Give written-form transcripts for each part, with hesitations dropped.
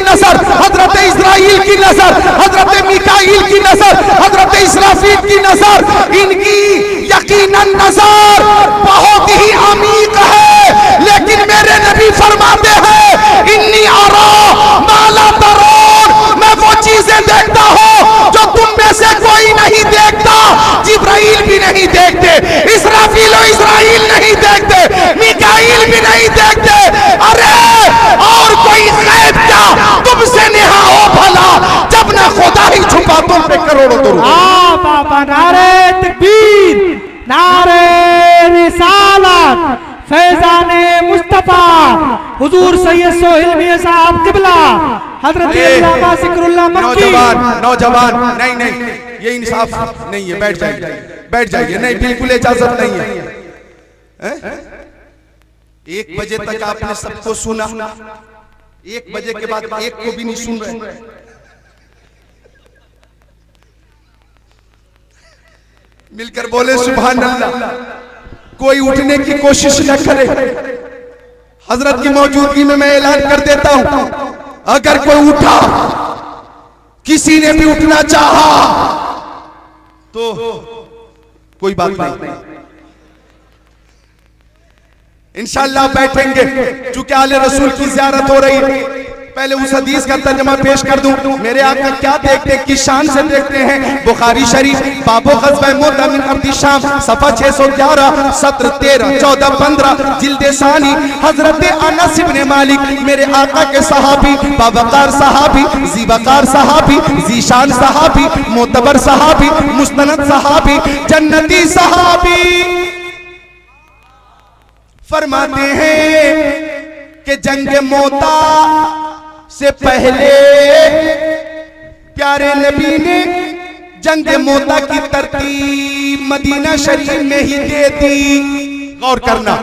नजर, हजरत इस्राइल की नजर, हजरत मिकाईल की नजर, हजरत इसराफील की नजर, इनकी यकीनन नजर बहुत ही अमीक है। लेकिन मेरे नबी फरमाते हैं इन्नी अरा माला तरोन, मैं वो चीजें देखता हूं जो तुम में से कोई नहीं देखता। जिब्राइल भी नहीं देखते, इसराफील और इस्राइल नहीं देखते, मिकाईल भी नहीं देखते। अरे और कोई गैब क्या तुमसे नेहा हो भला, जब ना खुदा ही छुपा तुम पे करोड़ों दुरूद। बाबा नारे तकबीर, नारे रिसालत, फैजाने मुस्तफा हुजूर सैयद सोहेल मियां साहब किबला, हजरत अल्लामा जिक्रुल्लाह मक्की। नौजवान नहीं नहीं, ये इंसाफ नहीं है, बैठ जाइए बैठ जाइए, नहीं बिल्कुल इजाजत नहीं है। 1 बजे तक आपने सबको सुना, 1 बजे के बाद एक को भी नहीं सुन रहे। मिलकर बोले सुभान अल्लाह। कोई उठने की कोशिश न करे। हजरत की मौजूदगी में मैं ऐलान कर देता हूं, अगर कोई उठा, किसी ने भी उठना चाहा तो कोई बात नहीं, इंशाअल्लाह बैठेंगे। चूंकि आले रसूल की ज़ियारत हो रही है, पहले उस हदीस का तर्जुमा पेश कर दूं। मेरे आका क्या देखते, किस शान से देखते हैं। बुखारी शरीफ बाबो ग़ज़वा मुअत्ता मिन अर्दी शाम, सफ़ा 611, सत्र 13, 14, 15, जिल्द सानी। हजरत अनस इब्न मालिक मेरे आका के सहाबी, बावकार सहाबी, ज़ीवकार सहाबी, ज़ीशान सहाबी, मोतबर सहाबी, मुस्तनद सहाबी, जन्नती सहाबी, फरमाते हैं कि जंग मोता से पहले प्यारे नबी ने जंग मोता की तरतीब मदीना शरीफ में ही दे दी। गौर करना,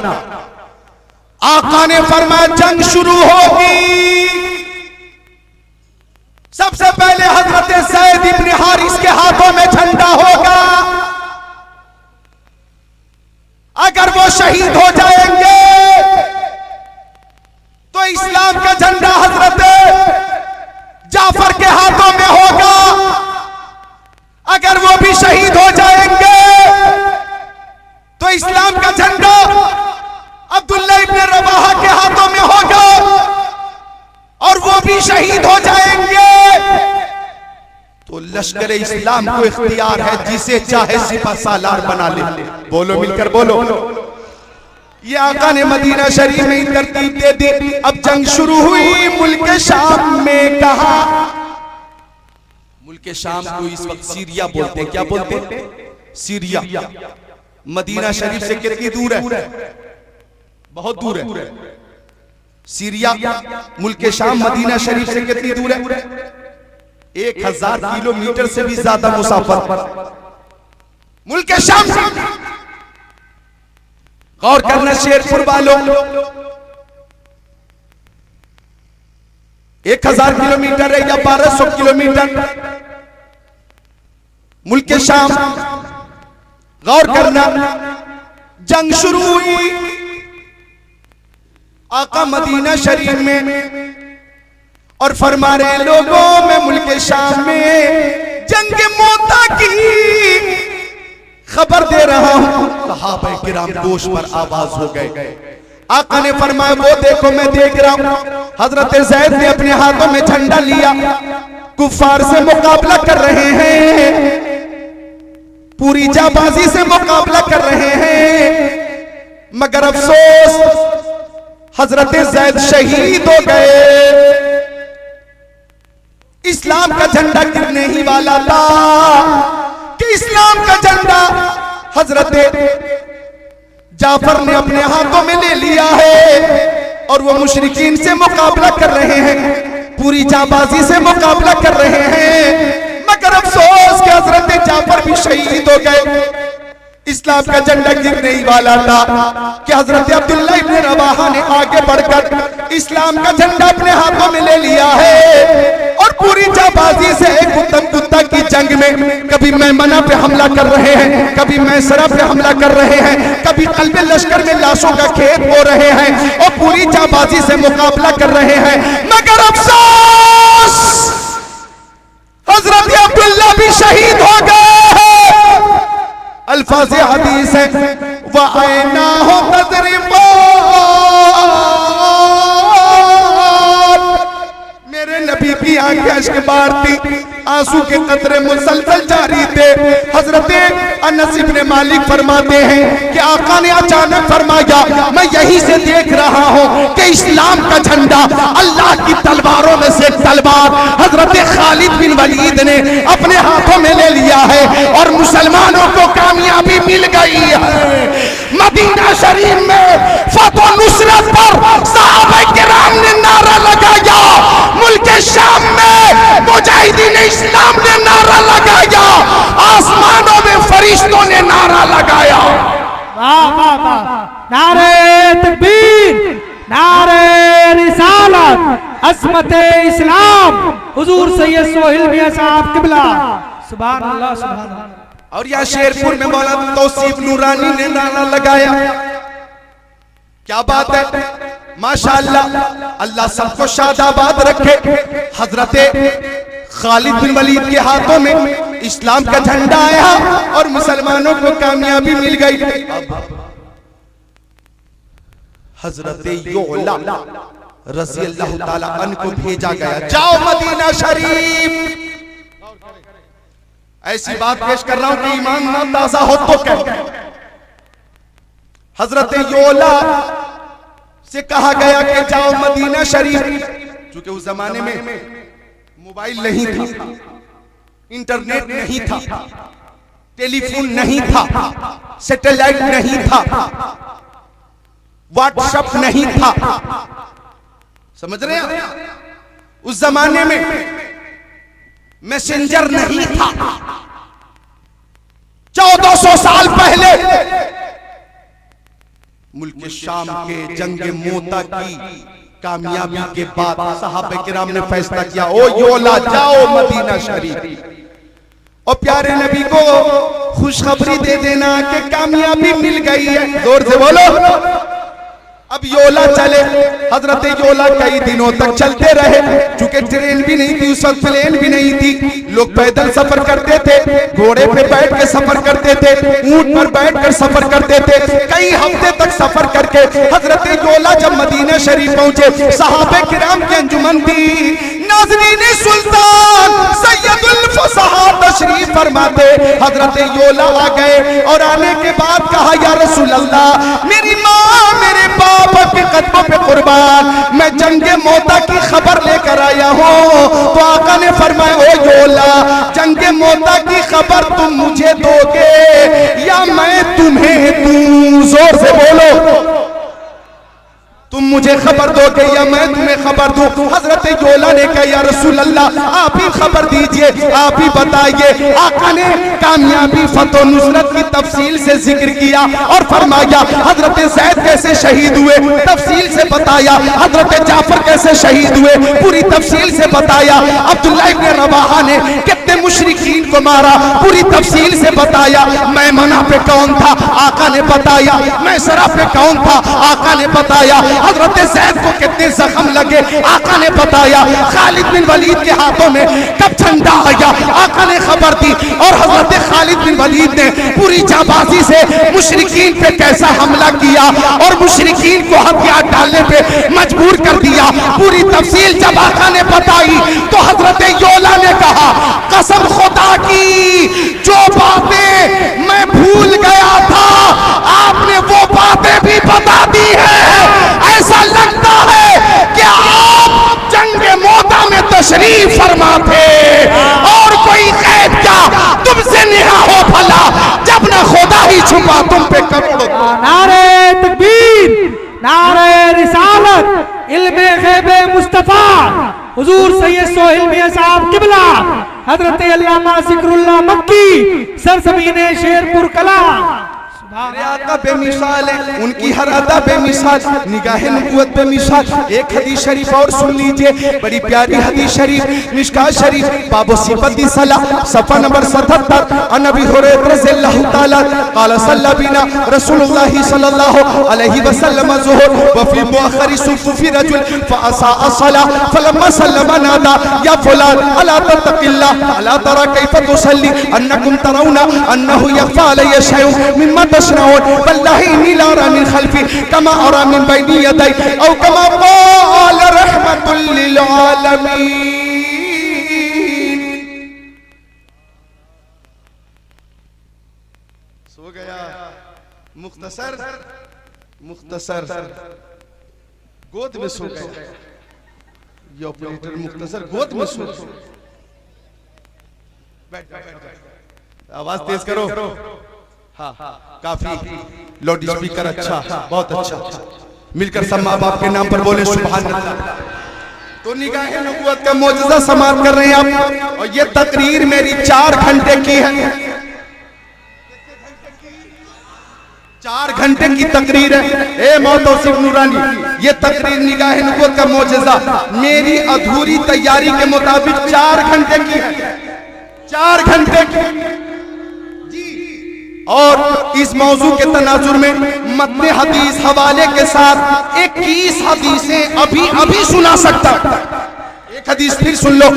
आका ने फरमाया जंग शुरू होगी, सबसे पहले हजरत ज़ैद इब्न हारिस के हाथों में झंडा होगा। अगर वो शहीद हो जाएंगे तो इस्लाम का झंडा हजरत जाफर के हाथों में होगा। अगर वो भी शहीद हो जाएंगे तो इस्लाम का झंडा अब्दुल्ला इब्न रवाहा के हाथों में होगा, और वो भी शहीद हो जाएंगे तो लश्कर इस्लाम को इख्तियार है, जिसे चाहे सिपह सालार बना ले। बोलो मिलकर बोलो। ये आका ने मदीना शरीफ में ही तरतीब दे दी। अब जंग शुरू हुई मुल्क शाम में। कहा मुल्क शाम को इस वक्त सीरिया बोलते हैं। क्या बोलते हैं? सीरिया। मदीना शरीफ से कितनी दूर है? बहुत दूर है। सीरिया मुल्क शाम मदीना शरीफ से कितनी दूर है? 1000 किलोमीटर से भी ज्यादा मुसाफर मुल्क शाम से। गौर करना शेरपुर वालों, 1000 किलोमीटर है या 1200 किलोमीटर मुल्क शाम। गौर करना, जंग शुरू हुई, आका मदीना शरीफ में और फरमा रहे लोगों में मुल्क शाम में जंग मोता की खबर दे रहा हूं। सहाबा किराम जोश पर आवाज हो गए। आका ने फरमाया वो देखो मैं देख रहा हूं। हजरत ज़ैद ने अपने हाथों में झंडा लिया, कुफार से मुकाबला कर रहे हैं, पूरी जाबाजी से मुकाबला कर रहे हैं। मगर अफसोस हजरत ज़ैद शहीद हो गए। इस्लाम का झंडा गिरने ही वाला था कि इस्लाम का झंडा हजरत जाफर ने अपने हाथों में ले लिया है और वो मुशरिकीन से मुकाबला कर रहे हैं, पूरी जाबाजी से मुकाबला कर रहे हैं। मगर अफसोस कि हजरत जाफर भी शहीद हो गए। इस्लाम का झंडा गिरने ही वाला था कि हजरत अब्दुल्ला इब्न रवाहा ने आगे बढ़कर इस्लाम का झंडा अपने हाथों में ले लिया है और पूरी जाबाजी से एक उत्तम कुत्ता की जंग में कभी मैमना पे हमला कर रहे हैं, कभी मैसरा पे हमला कर रहे हैं, कभी कल्बे लश्कर में लाशों का खेत हो रहे हैं और पूरी जाबाजी से मुकाबला कर रहे हैं। मगर अफसोस की आंखें अश्क बारती, आंसू के कतरे मुसलसल जारी थे। हजरत अनस इब्ने मालिक फरमाते हैं कि आका ने अचानक फरमाया, मैं यहीं से देख रहा हूँ कि इस्लाम का झंडा अल्लाह की तलवारों में से तलवार हजरत खालिद बिन वलीद ने अपने हाथों में ले लिया है और मुसलमानों को कामयाबी मिल गई है। मदीना शरीफ में फतह नुसरत पर सहाबा किराम ने नारा लगाया, मुल्क शाम में मुजाहिदीन इस्लाम ने नारा लगाया, आसमानों में फरिश्तों ने नारा लगाया। वाह वाह वाह, नारे तकबीर, नारे रिसालत, अज़मते इस्लाम, हुजूर सैयद सोहेल मियां साहब किबला, सुभान अल्लाह सुभान अल्लाह। और यहाँ शेरपुर में मौलाना तौसीफ नूरानी ने नारा लगाया। क्या बात है, माशाअल्लाह, अल्लाह सबको शादाबाद रखे। हजरत खालिद बिन वलीद के हाथों में इस्लाम का झंडा आया और मुसलमानों को कामयाबी मिल गई। हजरत योला रज़ी अल्लाह ताला अन्हु को भेजा गया, जाओ मदीना शरीफ। ऐसी बात पेश कर रहा हूं कि ईमान ना ताजा हो तो क्या। हजरत योला से कहा गया कि जाओ मदीना शरीफ, क्योंकि उस जमाने में मोबाइल नहीं था, इंटरनेट नहीं था, टेलीफोन नहीं था, सैटेलाइट नहीं था, व्हाट्सएप नहीं था, समझ रहे हैं? उस जमाने में मैसेंजर नहीं था। 1400 साल पहले मुल्क शाम के जंगे मोता की कामयाबी के बाद सहाबा किराम ने फैसला किया, ओ योला जाओ मदीना शरीफ और प्यारे नबी को खुशखबरी दे देना कि कामयाबी मिल गई है। जोर से बोलो। अब योला चले। हजरत योला कई दिनों तक चलते रहे, चूंकि ट्रेन भी नहीं थी उस वक्त, प्लेन भी नहीं थी, लोग पैदल सफर करते थे, घोड़े पे बैठ के सफर करते थे, ऊंट पर बैठकर सफर करते थे। कई हफ्ते तक सफर करके हजरत योला जब मदीना शरीफ पहुंचे, सहाबे किराम की अंजुमन थी, नाज़रीन सुल्तान सैयदुल फुसहा तशरीफ फरमाते। हजरत योला आ गए और आने के बाद कहा, या रसूल अल्लाह, मेरी माँ मेरे बाप के कदमों पे कुर्बान, मैं जंगे मोता की खबर लेकर आया हूँ। तो आका ने फरमाया, ओ योला, जंगे मोता की खबर तुम मुझे दोगे या मैं तुम्हें दूं? जोर से बोलो। तुम मुझे खबर दोगे या मैं तुम्हें खबर दूं? हजरत योला ने कहा, या रसूल अल्लाह, आप ही खबर दीजिए, आप ही बताइए। आका ने कामयाबी फतह नुसरत की तफसील से जिक्र किया और फरमाया, हजरत ज़ैद कैसे शहीद हुए तफसील से बताया, हजरत जाफर कैसे शहीद हुए पूरी तफसील से बताया, अब्दुल्लाह इब्न रवाहा ने कितने मुशरिकीन को मारा पूरी तफसील से बताया, मैमना पे कौन था आका ने बताया, मैसरा पे कौन था आका ने बताया, हजरत ज़ैद को कितने जख्म लगे आका ने बताया, खालिद बिन वलीद के हाथों में कब झंडा आया आका ने खबर दी, और हजरत खालिद बिन वलीद ने पूरी जाबाजी से मुशरिकीन पे कैसा हमला किया और मुशरिकीन को हथियार डालने पे मजबूर कर दिया। पूरी तफसील जब आका ने बताई तो हजरत योला ने कहा, कसम खुदा की, जो बातें मैं भूल गया था आपने वो बातें भी बता दी है। ऐसा लगता है कि आप जंगे मोता में तशरीफ फरमा थे और कोई कैद क्या तुमसे निहा हो भला, जब न खुदा ही छुपा तुम पे करोड़ों। नारे तकबीर, नारे रिसालत, इल्मे ग़ैबे मुस्तफा, हुजूर सैयद सोहेल मियां साहब किबला, हजरत अल्लामा ज़िक्रुल्लाह मक्की, सरज़मीने शेरपुर कला। मेरे आका बेमिसाल है, उनकी हर अदा बेमिसाल, निगाहे नबुवत बेमिसाल। एक हदीस शरीफ और सुन लीजिए, बड़ी प्यारी हदीस शरीफ, मिशकात शरीफ, बाबो सिफती सला, सफ़ा नंबर 77, अन अबी हुरैरा रज़ियल्लाहु ताला क़ाल सल्ला बिना रसूलुल्लाह सल्लल्लाहु अलैहि वसल्लम ज़ुहर व फी मुअख्खरी सुफ़ुफ़ी रजुल फ़असाअ सला फलम्मा सल्लमा नादा या फुलान अला तत्तक़िल्लाह अला तरा कैफ़ तुसल्ली अन्नकुम तरौना अन्नहु यख़फ़ा अलैहि शैउन मिम्मा वल्लाहि इन्नी ला अरा मिन खल्फी कमा अरा मिन बैनी यदै औ कमा क़ाल रहमतुल लिल आलमीन। मुख्तसर गोद में सो गया। ये ऑपरेटर मुख्तसर गोद में सो गया। आवाज तेज करो। हाँ काफी लाउड स्पीकर अच्छा, बहुत अच्छा। मिलकर सब माँ बाप के नाम पर बोले सुभान अल्लाह। तो निगाहे नबूवत का मौजज़ा समाप्त कर रहे हैं आप। और ये तकरीर मेरी 4 घंटे की है। 4 घंटे की तकरीर है। ए मौतौसिफ नूरानी, ये तकरीर निगाहे नबूवत का मौजज़ा मेरी अधूरी तैयारी के मुताबिक 4 घंटे की है। 4 घंटे की। और इस मौजू के तनाजुर में मतने हदीस हवाले के साथ 21 हदीसें अभी सुना सकता। एक हदीस फिर सुन लो।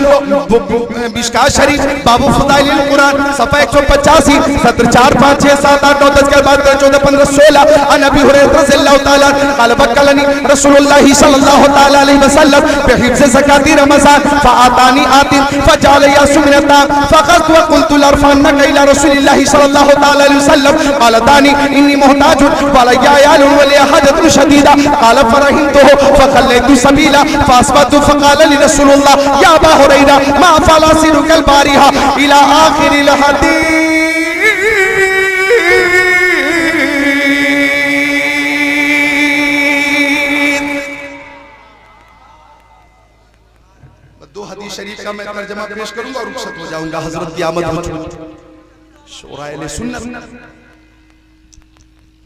मिशकात शरीफ बाबू फदाइल कुरान सफा 185 सत्र 4 5 6 7 8 9 10 11 12 13 14 15 16 अन अबी हुरैरा रज़ियल्लाहु ताला क़ाल बकलनी रसूलुल्लाह सल्लल्लाहु ताला अलैहि वसल्लम बिहिफ्ज़ ज़काति रमज़ान फ़अतानी आतिन फ़जअल यसमिनता फ़क़त व कुन्तु लरफ़ानका इला रसूलिल्लाह सल्लल्लाहु ताला अलैहि वसल्लम क़ाल तानी इन्नी मुहताजुन वलया यालुन वलिया हजतुन शदीदा क़ाल फ़रहिमतुहु फ़ख़ल्लैतु सबीला फ़अस्बतु फ़क़ाल लि रसूल या अबा हुरैरा मा फलासिरुकल बारिहा इला आखिरिल हदीस। 2 हदीस शरीफ का मैं तर्जुमा पेश करूंगा और रुखसत हो जाऊंगा। हजरत की आमद हो चुकी। शोराए सुन्नत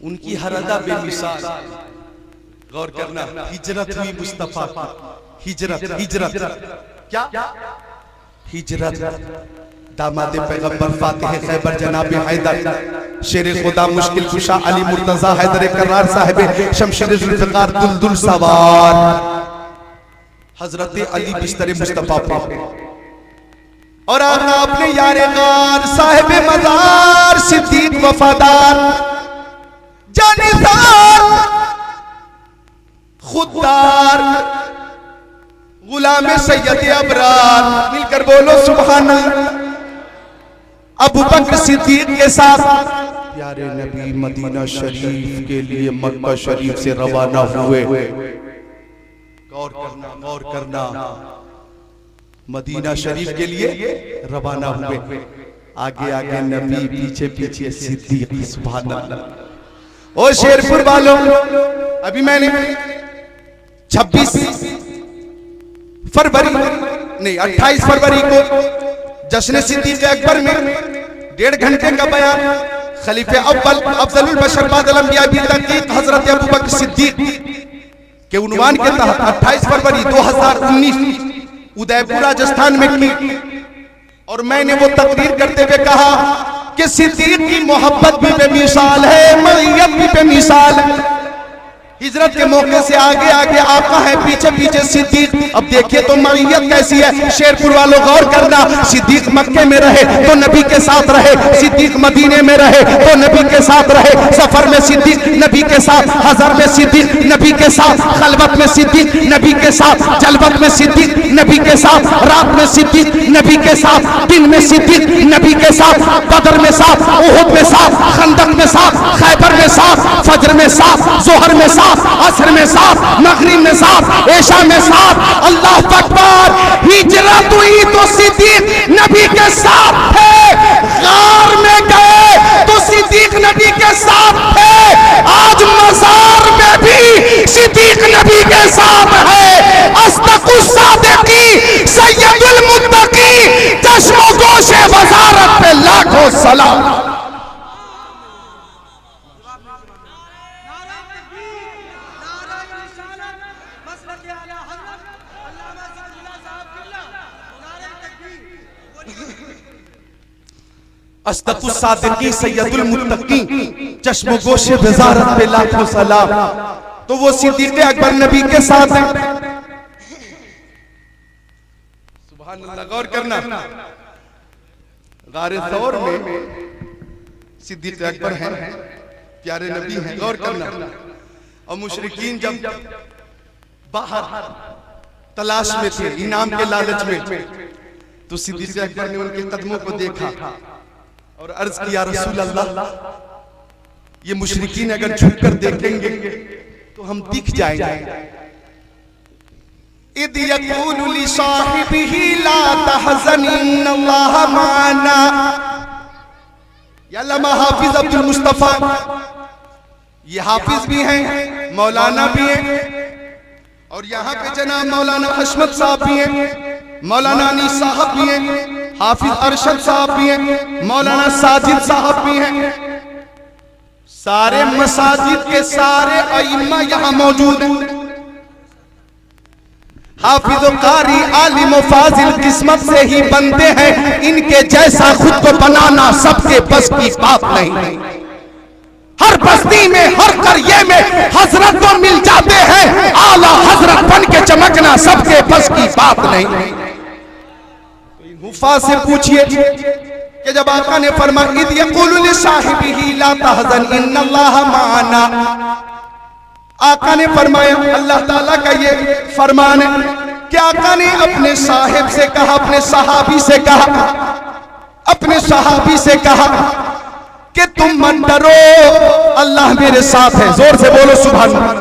उनकी हर अदा बेमिसाल। गौर करना, हिजरत हुई मुस्तफा की। हिजरत क्या? हिजरत दामाद पैगंबर फातिह खैबर जनाब हैदर शेर खुदा मुश्किल कुशा अली मुर्तजा हैदर करार साहिब शमशीर जुल्फ़िकार दुलदुल सवार हजरत अली बिस्तर मुस्तफा पे। और आका अपने यारे गार साहिब मज़ार सिद्दीक वफादार जानिसार खुददार गुलाम सैयद अबरार। मिलकर बोलो सुभान अल्लाह। अबू बकर सिद्दीक के साथ प्यारे नबी मदीना शरीफ के लिए मक्का शरीफ से रवाना हुए। गौर करना मदीना शरीफ के लिए रवाना हुए। आगे आगे नबी, पीछे पीछे सिद्दीक। सुभान अल्लाह। ओ शेरपुर वालों, अभी मैंने 26 फरवरी नहीं 28 फरवरी को जश्न सिद्दीक़ अकबर में 1.5 घंटे का बयान खलीफे अव्वल अफजलुल बशर बादल अंबिया भी तहकीक हजरत अबू बकर सिद्दीक के उन्वान के तहत 28 फरवरी 2019 उदयपुर राजस्थान में की। और मैंने वो तकरीर करते हुए कहा कि सिद्दीक की मोहब्बत भी बेमिसाल है, मईयत भी बेमिसाल है। हिजरत के मौके से आगे आगे आका है, पीछे पीछे सिद्दीक। अब देखिए तो मईयत कैसी है। शेरपुर वालों गौर करना, सिद्दीक मक्के में रहे तो नबी के साथ रहे, सिद्दीक मदीने में रहे तो नबी के साथ रहे, सफर में सिद्दीक नबी के साथ, हज़र में सिद्दीक नबी के साथ, खलवत में सिद्दीक नबी के साथ, जलवत में सिद्दीक नबी के साथ, रात में सिद्दीक नबी के साथ, दिन में सिद्दीक नबी के साथ, बदर में साथ, उहुद में साथ, खंदक में साथ, खैबर में साथ, फजर में साथ, जोहर में साथ, असर में साथ, मगरिब में साथ, ऐशा में साथ। अल्लाह अकबर। हिजरत हुई तो सिद्दीक नबी के साथ थे, गार में गए तो सिद्दीक नबी के साथ थे, आज मज़ार में भी सिद्दीक नबी के साथ है। अस्दकुस सादिकी सैयदुल मुत्तकी चश्मो गोशे वज़ारत पे लाखों सलाम। अस्दकुस सादिकी सैयदुल मुत्तकी चश्मो गोशे वज़ारत पे लाखों सलाम। तो वो सिद्दीक़ अकबर नबी के साथ है। सुभान अल्लाह। गौर करना, गारे सौर में सिद्दीक़ अकबर हैं, प्यारे नबी हैं। गौर करना। और मुशरिकीन जब बाहर तलाश में थे, इनाम के लालच में, तो सिद्दीक़ अकबर ने उनके कदमों को देखा और अर्ज किया, रसूल अल्लाह ये मुशरिकीन अगर झुककर देखेंगे तो हम दिख जाएंगे। इद यक़ूलु लिसाहिबिही ला तहज़न इन्नल्लाह माना। अल्लामा हाफिज अब्दुल मुस्तफा, ये हाफिज भी हैं, मौलाना भी हैं, और यहाँ पे जनाब मौलाना हशमत साहब भी हैं, मौलाना अनीस साहब भी हैं, हाफिज अरशद साहब भी हैं, मौलाना साजिद साहब भी हैं। सारे मसाजिद के सारे अइम्मा यहाँ मौजूद हैं। हाफिज कारी आलिम फाजिल किस्मत से ही बनते हैं, इनके जैसा खुद को बनाना सबके बस की बात नहीं। हर बस्ती में हर करिए में हजरत तो मिल जाते हैं, आला हजरत बन के चमकना सबके बस की बात नहीं। हुफा से पूछिए कि जब आका ने फरमाया इद यक़ूलु लिसाहिबिही ला तहज़न इन्नल्लाह माना, आका ने फरमाया, अल्लाह ताला का ये फरमान है कि आका ने अपने साहिब से कहा, अपने सहाबी से कहा, अपने सहाबी से कहा कि तुम मत डरो, अल्लाह मेरे साथ है। जोर से बोलो सुभान अल्लाह।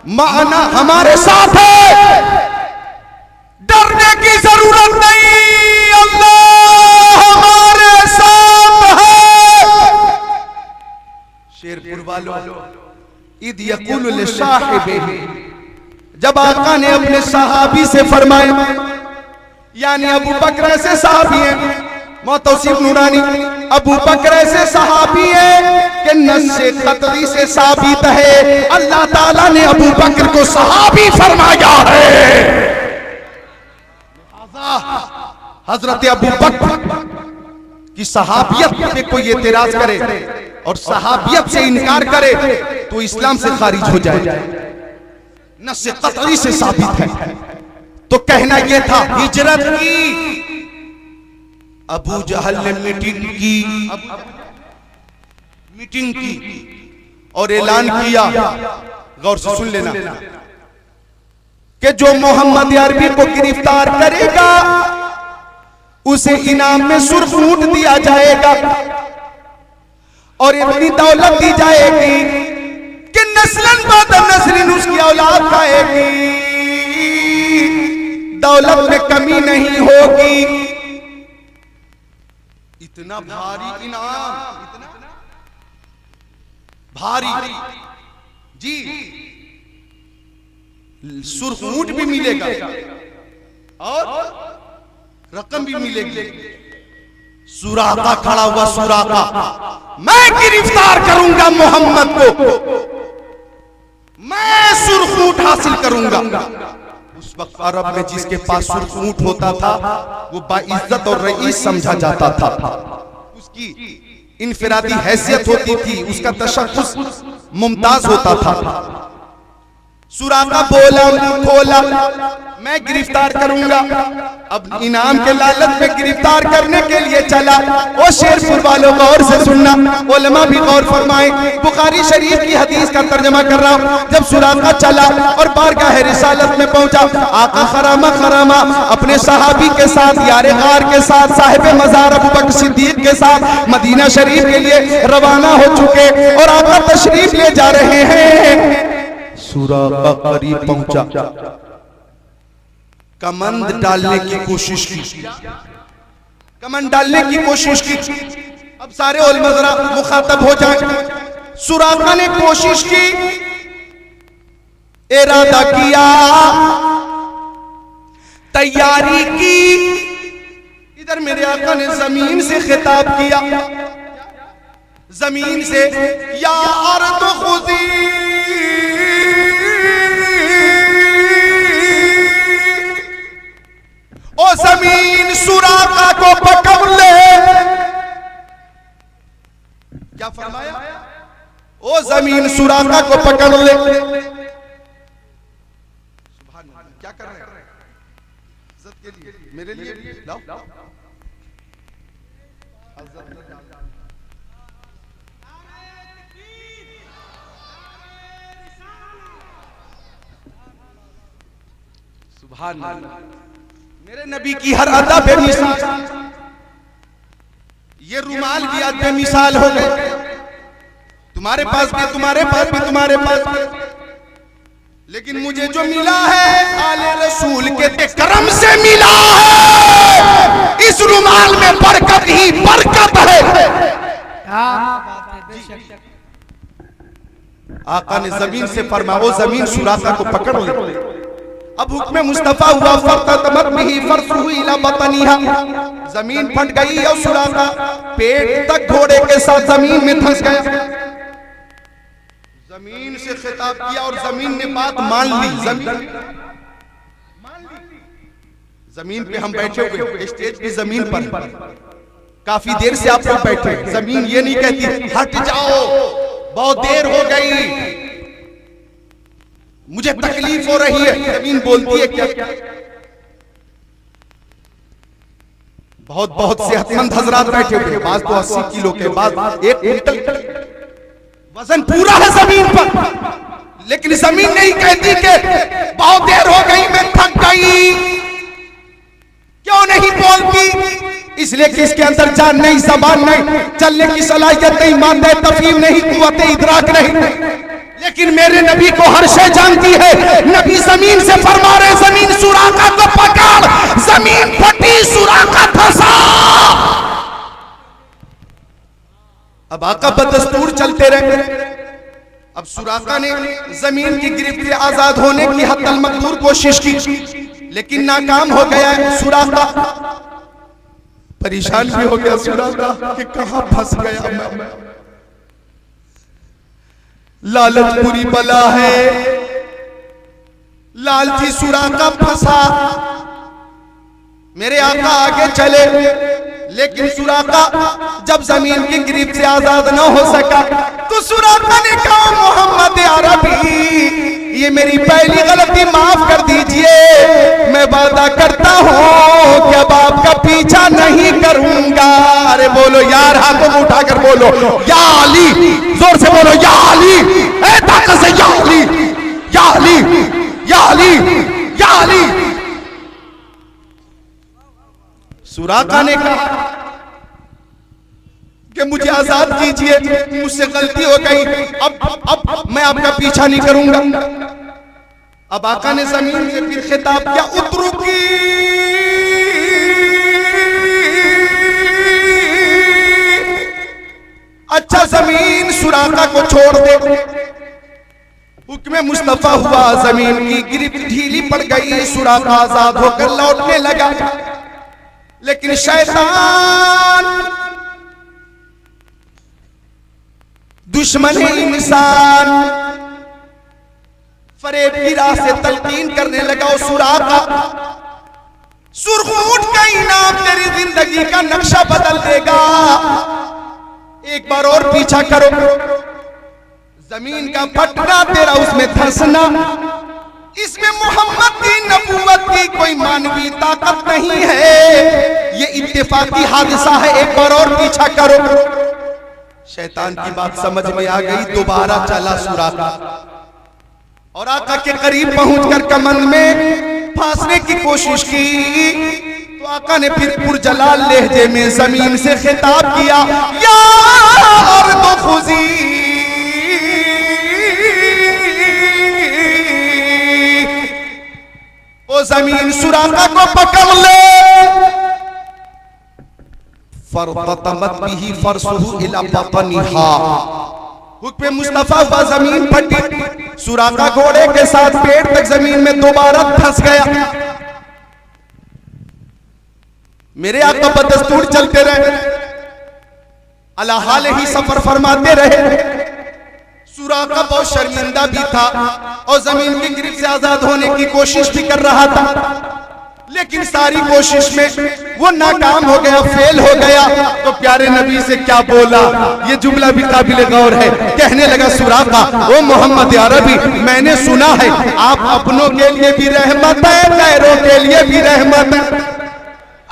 माना हमारे साथ है, डरने की जरूरत नहीं, अल्लाह हमारे साथ है। शेरपुर वालों, इद यक़ूलु लिसाहिबिही, जब आका ने अपने सहाबी से फरमाया, यानी अबू बकर ऐसे सहाबी हैं, मोहतसिब नूरानी अबू बकर ऐसे सहाबी है कि नस्से क़तई से साबित है अल्लाह ताला ने अबू बकर को सहाबी फरमाया है। हजरत अबू बकर की सहाबियत पे कोई एतराज करे और सहाबियत से इनकार करे तो इस्लाम से खारिज हो जाए, नस्से क़तई से साबित है। तो कहना यह था हिजरत की, अबू जहल ने मीटिंग की और ऐलान किया, गौर से सुन लेना, कि जो मोहम्मद अरबी को गिरफ्तार करेगा उसे इनाम में सुर्ख ऊंट दिया जाएगा और इतनी दौलत दी जाएगी कि नस्लन बाद नस्लिन उसकी औलाद खाएगी, दौलत में कमी नहीं होगी। इतना भारी इनाम, इतना भारी जी, सुर्ख ऊंट भी मिलेगा और रकम भी मिलेगी। सुराका खड़ा हुआ, सुराका, मैं गिरफ्तार करूंगा मोहम्मद को, मैं सुर्ख ऊंट हासिल करूंगा। उस वक्त अरब में जिसके पास सुर्ख ऊंट होता था वो बाइज्जत और रईस समझा जाता था, उसकी इनफिरादी हैसियत होती थी, उसका तशख्खुस मुमताज होता था। सुराका बोला, खोला, मैं गिरफ्तार करूंगा। अब इनाम के लालच में गिरफ्तार करने के लिए चला। ओ शेरपुर वालों गौर से सुनना, उलमा भी गौर फरमाए, बुखारी शरीफ की हदीस का तर्जमा कर रहा हूं। जब सुराका चला और बारगाह रिसालत में पहुंचा, आका खरामा खरामा अपने सहाबी के साथ, यारे गार के साथ, साहिब मजार अबू बकर सिद्दीक के साथ मदीना शरीफ के लिए रवाना हो चुके और आका तशरीफ ले जा रहे हैं। सुराका करीब पहुंचा, कमंद डालने की कोशिश की, कमंद डालने की कोशिश की। अब सारे उलमा जरा मुखातब हो जाएं। सुराका ने कोशिश की, इरादा किया, तैयारी की। इधर मेरे आका ने जमीन से खिताब किया, जमीन से, या अर्द खुदी, ओ जमीन सुराका को पकड़ ले। क्या फरमाया? ओ जमीन सुराका को पकड़ ले। क्या कर रहे हैं? इज्जत के लिए, मेरे लिए लाओ। सुभान अल्लाह, मेरे नबी की हर अदा बेमिसाल। ये रुमाल भी आज बेमिसाल हो गए। तुम तुम्हारे पास भी, तुम्हारे पास भी, तुम्हारे पास भी, लेकिन मुझे जो मिला है आले रसूल के करम से मिला है। इस रुमाल में बरकत ही बरकत है। आका ने जमीन से फरमाया, वो जमीन सुराका को पकड़ ले। अब हुक्म मुस्तफा हुआ, फरतमत बिही फरसुहु इला बतनिहा, जमीन फट गई और सुराका पेट तक घोड़े के साथ जमीन में धंस गया। जमीन से खिताब किया और जमीन ने बात मान ली। जमीन पे हम बैठे हुए, स्टेज की जमीन पर काफी देर से आप लोग बैठे। जमीन ये नहीं कहती हट जाओ, बहुत देर हो गई, मुझे तकलीफ हो रही है। जमीन बोलती है क्या? बहुत बहुत सेहतमंद हजरात बैठे हुए, बात तो 80 किलो के बाद 1 क्विंटल वजन पूरा है जमीन पर, लेकिन जमीन नहीं कहती कि बहुत देर हो गई, मैं थक गई। क्यों नहीं बोलती? इसलिए कि इसके अंदर जान नहीं, ज़बान नहीं, चलने की सलाहियत नहीं, मानने तफहीम नहीं, कुव्वत इदराक नहीं। लेकिन मेरे नबी को हर शय जानती है। नबी जमीन से फरमा रहे, जमीन सुराका को पकड़, जमीन फटी, सुराका फंसा। अब आका बदस्तूर चलते रहे। अब सुराका ने जमीन की गिरफ्त से आजाद होने की हत्तल मकदूर कोशिश की, लेकिन नाकाम हो गया। सुराका परेशान भी हो गया, सुराका कि कहां फंस गया मैं। लालच बुरी बला है, लालची सुराका फंसा। मेरे आका आगे चले, लेकिन सुराका जब जमीन की गिरफ्त से आजाद न हो सका तो सुराका ने कहा, मोहम्मद अरबी, ये मेरी पहली गलती माफ कर दीजिए। मैं वादा करता हूं कि अब आपका पीछा नहीं करूंगा। अरे बोलो यार, हाथों को उठाकर बोलो या अली, जोर से बोलो या अली, ए ताकत से या अली, या अली, या अली, या अली। सुराका ने कहा कि मुझे आजाद कीजिए, मुझसे गलती हो गई, अब मैं आपका पीछा नहीं करूंगा। अब आका ने जमीन से फिर खिताब किया, उतरुकी, अच्छा जमीन सुराका को छोड़ दे। हुक्म मुस्तफा हुआ, जमीन की गिरफ्त ढीली पड़ गई, सुराका आजाद होकर लौटने लगा। लेकिन शैतान दुश्मन इंसान फरेब की राह से तलकीन करने लगा। और सुराका, सुरखूट का इनाम तेरी जिंदगी का नक्शा बदल देगा, एक बार और पीछा करो। जमीन का फटना तेरा, उसमें धंसना, इसमें मोहम्मद की नबूवत की कोई मानवी ताकत नहीं है, ये इत्तेफाकी हादसा है, एक बार और पीछा करो। शैतान की बात समझ में आ गई, दोबारा चला सुराका और आका के करीब पहुंचकर कमर में फांसने की कोशिश की। तो आका ने फिर पुरजलाल लहजे में जमीन से खिताब किया, या अर्द खुजी, ओ जमीन सुराका को पकड़ ले। फरतमत बिही फरसुहु इला बतनिहा, हुक्म मुस्तफा हुआ, जमीन फटी, सुराका घोड़े के साथ पेट तक जमीन में दोबारा फंस गया। मेरे आका बदस्तूर चलते रहे, अला हाल ही सफर फरमाते रहे। सुराका बहुत शर्मिंदा भी था और जमीन की गिरफ्त से आजाद होने की कोशिश भी कर रहा था, लेकिन सारी कोशिश में वो नाकाम हो गया, फेल हो गया। तो प्यारे नबी से क्या बोला, ये जुमला भी काबिल गौर है। कहने लगा सुराका, ओ मोहम्मद अरबी, मैंने सुना है आप अपनों के लिए भी रहमत है, गैरों के लिए भी रहमत है,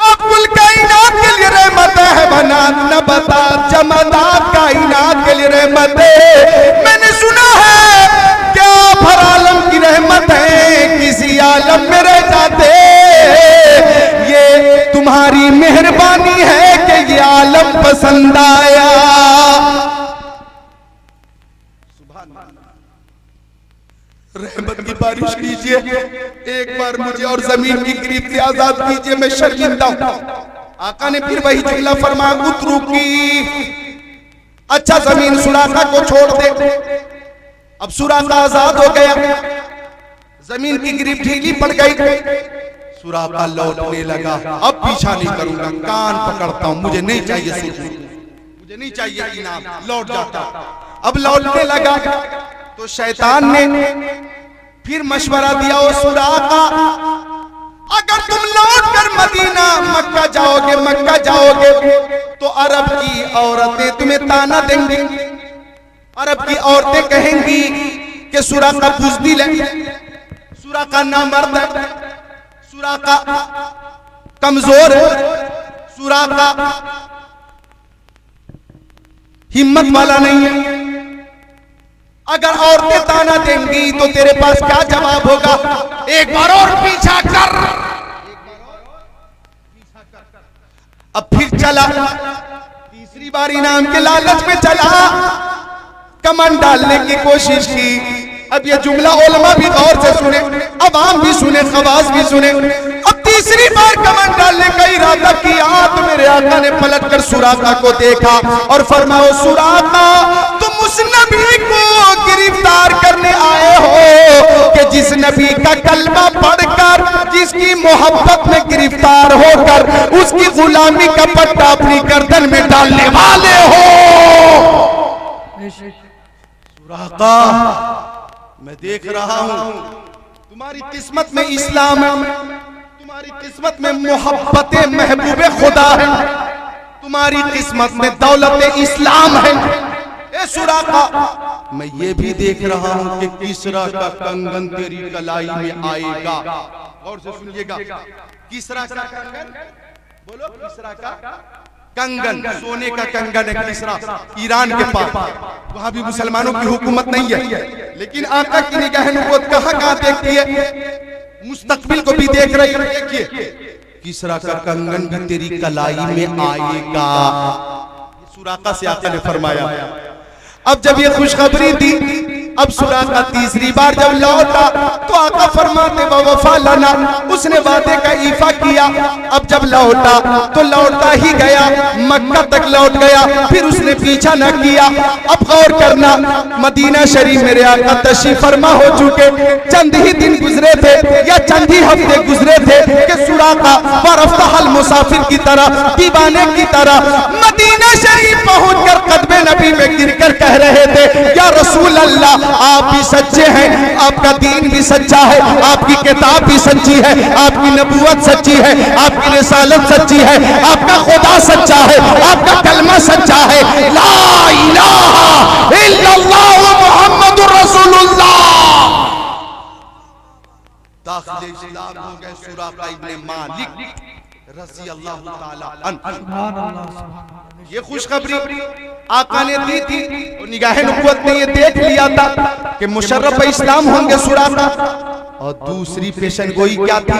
आप कुल कायनात के लिए रहमत है, बनात नबातात जमादात कायनात के लिए रहमत है। मैंने सुना है क्या आप हर आलम की रहमत है, किसी आलम में रह जाते, ये तुम्हारी मेहरबानी है कि ये आलम पसंद आया। बारिश कीजिए, एक बार मुझे और जमीन की गिरफ्त से आजाद कीजिए, मैं शर्मिंदा हूं। आका ने फिर वही जुमला फरमाया, उतरुकी, अच्छा जमीन सुराका को छोड़ दे। अब सुराका आजाद हो गया, जमीन की गिरफ्त ढीली पड़ गई, सुराका लौटने लगा। अब पीछा नहीं करूंगा, कान पकड़ता हूं, मुझे नहीं चाहिए सूद, मुझे नहीं चाहिए इनाम, लौट जाता। अब लौटने लगा तो शैतान ने फिर मशवरा दिया, ओ सुराका, अगर तुम लौट कर मदीना मक्का जाओगे तो अरब की औरतें तुम्हें ताना देंगी, अरब की औरतें कहेंगी कि सुराका बुज़दिल है, सुराका नामर्द है, सुराका कमजोर है, सुराका हिम्मत वाला नहीं है। अगर औरतें ताना देंगी तो तेरे पास क्या जवाब होगा? एक बार और पीछा कर। अब फिर चला, तीसरी बार इनाम के लालच में चला, कमन डालने की कोशिश की। अब ये जुमला उलमा भी गौर से सुने, अवाम भी सुने, खवास भी सुने। अब तीसरी बार कमन डालने का इरादा किया तो मेरे आका ने पलट कर सुराका को देखा और फरमाया, सुराका, तुम उस नबी को गिरफ्तार करने आए हो कि जिस नबी का कलमा पढ़कर, जिसकी मोहब्बत में गिरफ्तार होकर उसकी गुलामी का पट्टा अपनी गर्दन में डालने वाले हो। सुराका, मैं देख रहा हूं तुम्हारी किस्मत में इस्लाम है, तुम्हारी किस्मत में मोहब्बत महबूबे खुदा है, तुम्हारी किस्मत में दौलत इस्लाम है। ए सुराका, मैं ये भी देख रहा हूं कि किसरा का कंगन तेरी कलाई में आएगा। और से सुनिएगा, किसरा का कंगन, बोलो, किसरा का कंगन, सोने का कंगन है किसरा, ईरान के पास। वहां भी मुसलमानों की हुकूमत नहीं है, लेकिन आका की निगाह नबूवत कहां देखती है, मुस्तकबिल को भी देख रही है। देखिए, किसरा का कंगन भी तेरी कलाई में आएगा, सुराका से आका ने फरमाया। अब जब ये खुशखबरी दी, अब सुराका तीसरी बार जब लौटा तो आका फरमाते वफा लना, उसने वादे का ईफा किया। अब जब लौटा तो लौटा ही गया, मक्का तक लौट गया, फिर उसने पीछा न किया। अब गौर करना, मदीना शरीफ मेरे आका तशरीफ फरमा हो चुके, चंद ही दिन गुजरे थे या चंद ही हफ्ते गुजरे थे कि सुराका बरफ्ताहल मुसाफिर की तरह, दीवाने की तरह मदीना शरीफ पहुंचकर कदमे नबी में गिरकर कह रहे थे, या रसूल अल्लाह, आप भी सच्चे हैं, आपका दीन भी सच्चा है, आपकी किताब भी सच्ची है, आपकी नबूवत सच्ची है, आपकी रिसालत सच्ची है, आपका खुदा सच्चा है, आपका कलमा सच्चा है, ला इलाहा इल्लल्लाह मुहम्मदुर रसूलुल्लाह। दाखिल इस्लाम हो गए सुराका इब्ने मालिक रज़ी अल्लाह ताला अन्हु। ये खुशखबरी आका ने दी थी, और निगाह नबूवत ने ये देख लिया था कि मुशर्रफ इस्लाम होंगे सुराका। और दूसरी पेशनगोई क्या थी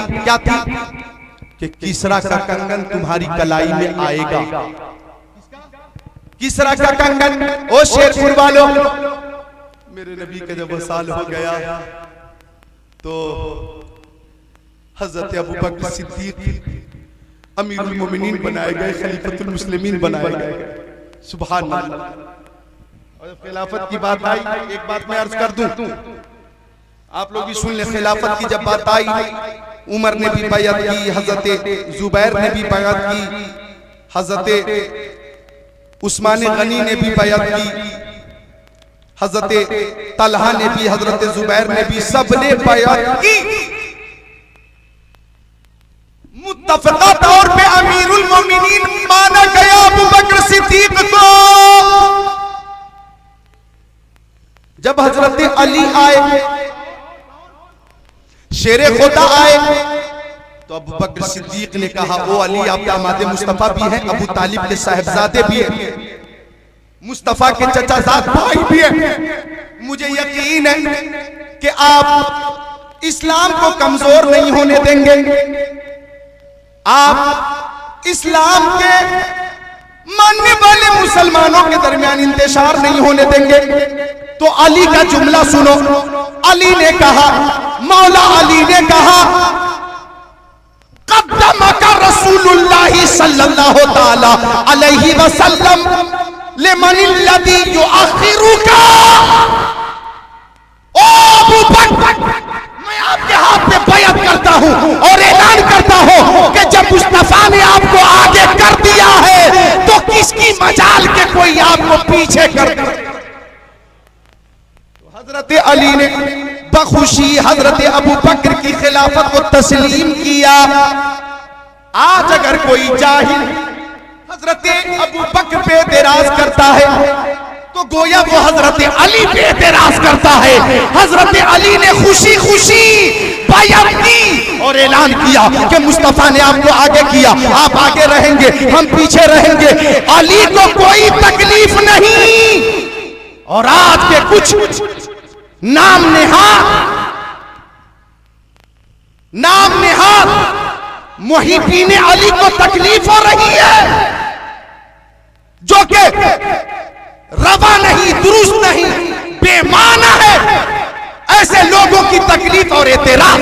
कि किसरा का कंगन तुम्हारी कलाई में आएगा। किसरा का कंगन, ओ शेरपुर वालों, मेरे नबी का जब वसाल हो गया तो हजरत अबू बकर सिद्दीक अमीरुल मोमिनीन बनाए गए, खलीफतुल मुस्लिमीन बनाए गए। सुभान अल्लाह। और खिलाफत की बात आई, एक बात मैं अर्ज कर दूं, आप लोग भी सुन ले। खिलाफत की जब बात आई, उमर ने भी बैअत की, हजरत जुबैर ने भी बैअत की, हजरत उस्मान गनी ने भी बैअत की, हजरत तलहा ने भी, हजरत जुबैर ने भी, सब ने बैअत की। मुत्तफ़क़ा तौर पे अमीरुल मोमिनीन माना गया अबू बकर सिद्दीक को। जब हजरत अली आए, शेरे खुदा आए, तो अबू बकर सिद्दीक ने कहा, ओ अली, आप दामाद मुस्तफा भी हैं, अबू तालिब के साहिबजादे भी हैं, मुस्तफा के चचाजाद भाई भी हैं, मुझे यकीन है कि आप इस्लाम को कमजोर नहीं होने देंगे, आप इस्लाम के मानने वाले मुसलमानों के दरमियान इंतशार नहीं होने देंगे। तो अली का जुमला सुनो। अली ने कहा, मौला अली ने कहा क़द्दमका रसूलुल्लाह सल्लल्लाहु ताला अलैहि वसल्लम लिमनिल्लज़ी युअख़िरुका। ओ अबू बकर, मैं आपके हाथ में बैअत करता हूं और ऐलान करता हूं कि जब मुस्तफा ने आपको आगे कर दिया है तो किसकी मजाल के कोई आपको पीछे कर दे। हजरत अली ने बखुशी हजरत अबू बकर की खिलाफत को तस्लीम किया। आज अगर कोई जाहिल हजरत अबू बकर पे एतराज करता है तो गोया वो हजरत अली पे एतराज करता है। हजरत अली ने खुशी खुशी बैअत की और ऐलान किया कि मुस्तफा ने आपको आगे किया, आप आगे रहेंगे, हम पीछे रहेंगे, अली को कोई तकलीफ नहीं। और आज के कुछ नाम नेहाद मुहिब्बीन अली को तकलीफ हो रही है, जो कि रवा नहीं, दुरुस्त नहीं, बेमाना है। ऐसे लोगों की तकलीफ और एतराज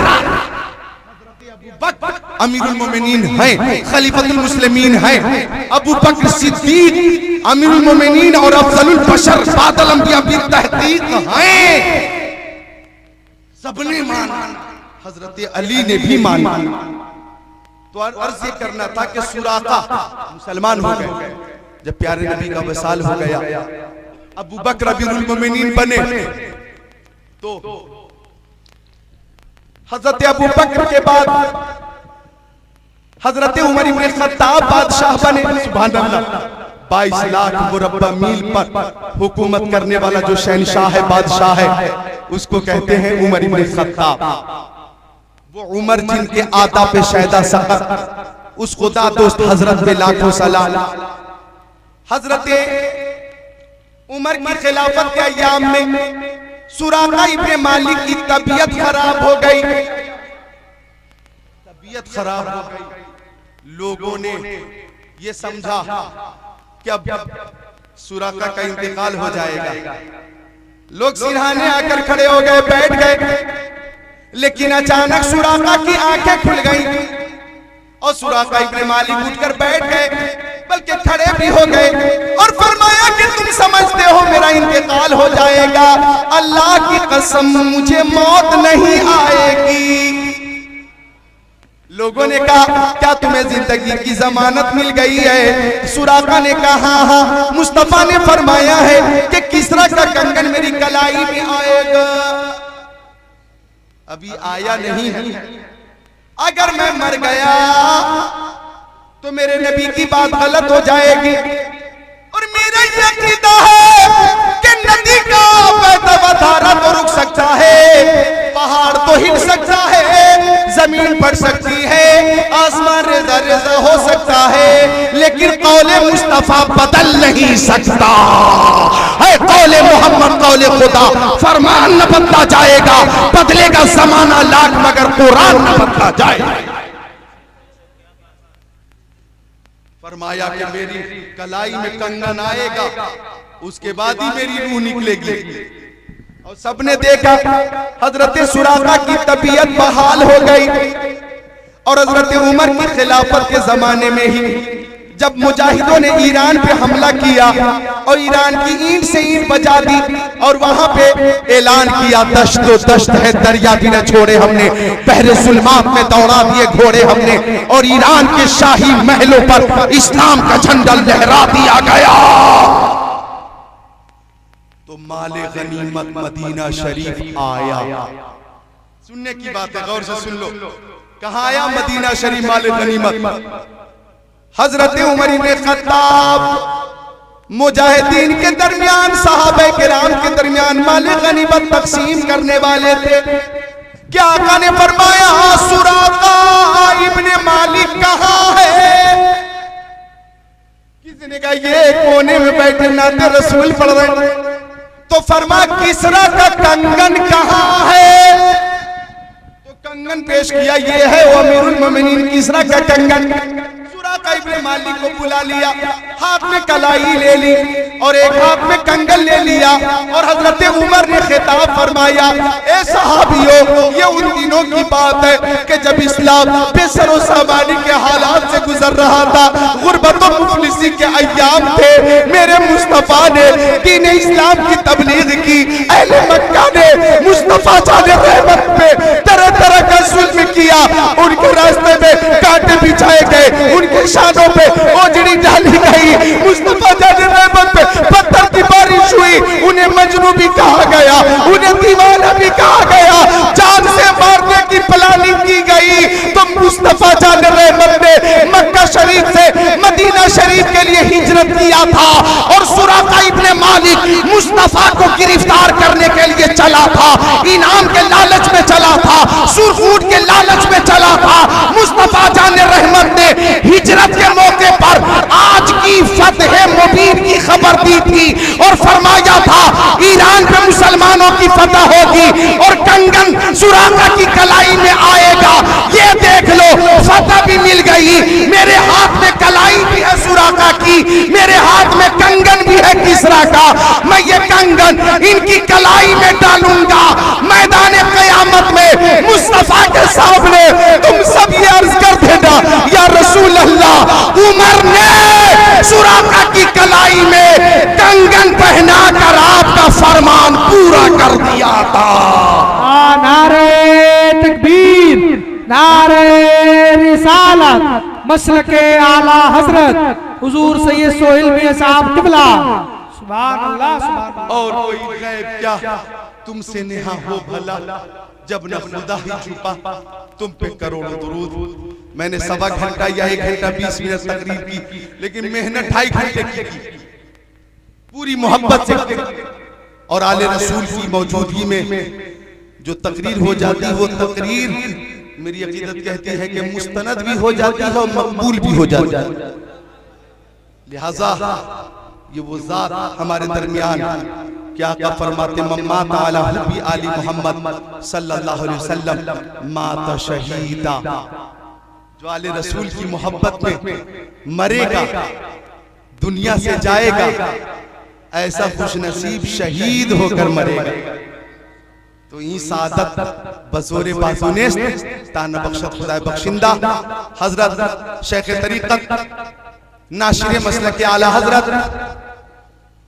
अमीरुल मोमिनीन हैं, खलीफतुल मुस्लिमीन हैं, अबू बकर सिद्दीक अमीरुल मोमिनीन और अफजलुल बशर बादल अंबिया बिल तहकीक हैं। सबने माना, हजरत अली ने भी माना। तो अर्ज ये करना था कि सुराका मुसलमान हो गए जब प्यारे नबी का वसाल हो गया, अबू बकर अमीरुल मोमिनीन बने, तो हजरत अबू बकर के बाद हजरत उमर इब्न खत्ताब बादशाह बने। सुभान अल्लाह, 22 लाख मुरब्बा मील पर हुकूमत करने वाला जो शहनशाह है, बादशाह है, उसको कहते हैं उमर इब्न खत्ताब। वो उमर जिनके आता पे शैदा सक़त, उस खुदा दोस्त हजरत पे लाखों सलाम। हजरत उमर की खिलाफत के अय्याम में सुराका इब्न मालिक की तबीयत खराब हो गई। तबीयत खराब हो गई, लोगों ने ये समझा कि अब सुराका का इंतकाल हो जाएगा। लोग सिरहाने आकर खड़े हो गए, बैठ गए। लेकिन अचानक सुराका की आंखें खुल गईं और सुराका इब्न मालिक उठकर बैठ गए, बल्कि खड़े भी हो गए और फरमाया कि तुम समझते हो मेरा इंतकाल हो जाएगा, अल्लाह की कसम मुझे मौत नहीं आएगी। लोगों ने कहा क्या तुम्हें जिंदगी की जमानत मिल गई है? सुराका ने कहा हाँ, मुस्तफा ने फरमाया है कि किसरा का कंगन मेरी कलाई में आएगा। अभी आया नहीं है। अगर मैं मर गया तो मेरे नबी की बात गलत हो जाएगी। और मेरा ये अकीदा है कि नदी का बहता हुआ धारा तो रुक सकता है, पहाड़ तो हिल सकता है, जमीन पड़ सकती है, आसमान रेज़ा रेज़ा हो सकता है, लेकिन कौले मुस्तफा बदल नहीं सकता है। कौले मोहम्मद कौले खुदा, फरमान न बदला जाएगा, बदलेगा जमाना लाख मगर कुरान न बदला जाएगा। फरमाया कि मेरी कलाई में कंगन आएगा, उसके बाद ही मेरी रूह निकलेगी। और सबने देखा हजरत सुराका की तबीयत बहाल हो गई। और हजरत उमर की खिलाफत के जमाने में ही जब मुजाहिदों ने ईरान पे हमला किया और ईरान की ईंट से ईंट बजा दी और वहां पे ऐलान किया दश्तो दश्त है, दरिया भी न छोड़े हमने, पहरे सुलमात में दौड़ा दिए घोड़े हमने, और ईरान के शाही महलों पर इस्लाम का झंडा लहरा दिया गया। तो माले गनीमत मदीना शरीफ आया। सुनने की बात है, गौर से सुन लो। कहाँ आया मदीना शरीफ माले गनीमत? हजरत उमर इब्न खत्ताब मुजाहिदीन के दरमियान, सहाबा किराम के दरमियान माले गनीमत तकसीम करने वाले थे। क्या आका ने फरमाया सुराका इब्न मालिक कहाँ है? किसी ने कहा ये कोने में बैठे नाते रसूल पढ़ रहे। तो फरमा किसरा का कंगन कहाँ है? तो कंगन पेश किया, ये है वो अमीरुल मोमिनीन किसरा का कंगन। सुराका इब्न मालिक को बुला लिया, हाथ में कलाई ले ली और एक हाथ में कंगन ले लिया और हजरत उमर ने खिताब फरमाया, ए सहाबियों, ये उन दिनों की बात है कि जब इस्लाम बेसरो सामानी के हालात से गुजर रहा था, गुर्बत और मुफलिसी के अय्याम थे। मेरे मुस्तफा ने दीन इस्लाम की तबलीग की। अहले मक्का ने मुस्तफा जाने रहमत पे तरह तरह का जुल्म किया। उनके रास्ते में कांटे बिछाए गए, उनके शानों पे ओजड़ी डाली गई। मुस्तफा जाने रहमत पे पत्थर की बारिश हुई। उन्हें मजनू भी कहा गया, उन्हें दीवाना भी कहा गया, जान से मारने की प्लानिंग की गई। तो मुस्तफा जाने रहमत ने मक्का शरीफ से मदीना शरीफ के लिए हिजरत किया था और सुराका इब्ने मालिक मुस्तफा को गिरफ्तार करने के लिए चला था। इनाम के लालच में चला था, सुरखूट के लालच में चला था। मुस्तफा जाने रहमत ने हिजरत के मौके पर आज की फतह मुबीन की खबर दी थी और फरमाया था ईरान पे मुसलमानों की फतह होगी और कंगन सुराका की कलाई में आएगा। ये देख लो, फतह भी मिल गई। मेरे हाथ में कलाई भी है सुराका की, मेरे हाथ में कंगन भी है किसरा का। मैं ये कंगन इनकी कलाई में डालूंगा मैदान क़यामत में मुस्तफा के सामने। तुम सब ये अर्ज कर देना, या रसूल अल्लाह, उमर ने सुराका की कलाई में कंगन पहना कर आपका फरमान पूरा कर दिया था। नारे तकबीर, नारे रिसालत, मसलके आला हजरत हुजूर सैयद सोहेल मियां साहब किबला। सुभान अल्लाह, सुभान अल्लाह। और कोई गैब क्या तुमसे नेहा हो भला, जब न खुदा ही छुपा तुम पे करोड़ों दुरूद। मैंने सवा घंटा या 1 घंटा 20 मिनट तकरीर की, लेकिन मेहनत 2.5 घंटे की पूरी मोहब्बत से। और आले रसूल की मौजूदगी में जो तकरीर हो जाती, वो तकरीर मेरी अकीदत कहती है कि मुस्तनद भी हो जाती है और मकबूल भी हो जाती है। लिहाजा ये वो जात हमारे दरमियान क्या का फरमाते, मम्मात अला हुब्बी आली मोहम्मद सल्लल्लाहु अलैहि वसल्लम माता शहीदा। जो आले रसूल की मोहब्बत में मरेगा, दुनिया से जाएगा, ऐसा खुशनसीब शहीद होकर मरेगा। तो ई सादत बज़ोरे बाज़ुनेस ताना बख्शत खुदा बख्शिंदा हजरत शेख तरीक़त नाशिर मसलक आला हजरत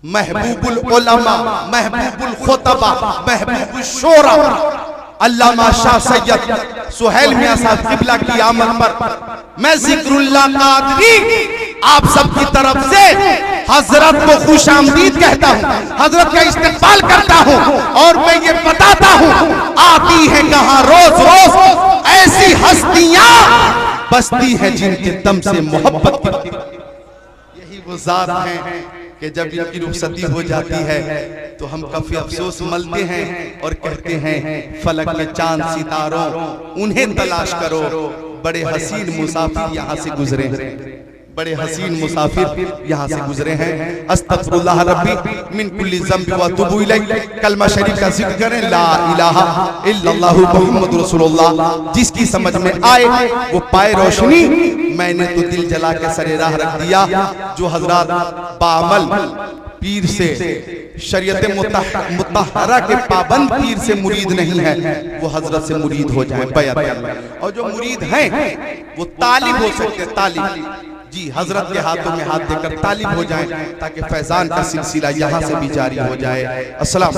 महबूबुल उलमा, महबूबुल खुतबा, महबूबुल शोरा अल्लामा शाह सैयद सुहेल मियां साहब किबला की आमद पर मैं जिक्रुल्लाह कादरी आप सबकी तरफ से हजरत को खुशामदीद कहता हूँ, हजरत का इस्तेमाल करता हूँ और मैं ये बताता हूँ आती है कहाँ रोज रोज ऐसी हस्तियां बसती है जिनके दम से मोहब्बत करती। यही वो जात हैं कि जब इनकी रुखसती हो जाती है तो हम काफी अफसोस मलते हैं और कहते हैं फलक के चांद सितारों उन्हें तलाश करो, बड़े हसीन मुसाफिर यहाँ से गुजरे, बड़े हसीन मुसाफिर यहाँ से गुजरे हैं। अस्तगफिरुल्लाह रब्बी मिन कुल्ली ज़ंब व अतूबु इलैह। कलमा शरीफ का जिक्र करें, ला इलाहा इल्लल्लाहु मुहम्मदुर रसूलुल्लाह। जिसकी समझ में आए वो पाए रोशनी। मैंने तो दिल जला के सरे राह रख दिया। जो हजरात बामल पीर से शरीयत मुतहरा के पाबंद पीर से मुरीद नहीं है, वो हजरत से मुरीद हो जाए बैत। और जो मुरीद हैं वो तालिब हो सकते, तालिब जी, हजरत के हाथों में हाथ देकर तालिब हो जाएं ताकि फैजान का सिलसिला यहाँ से भी जारी हो जाए। अस्सलाम।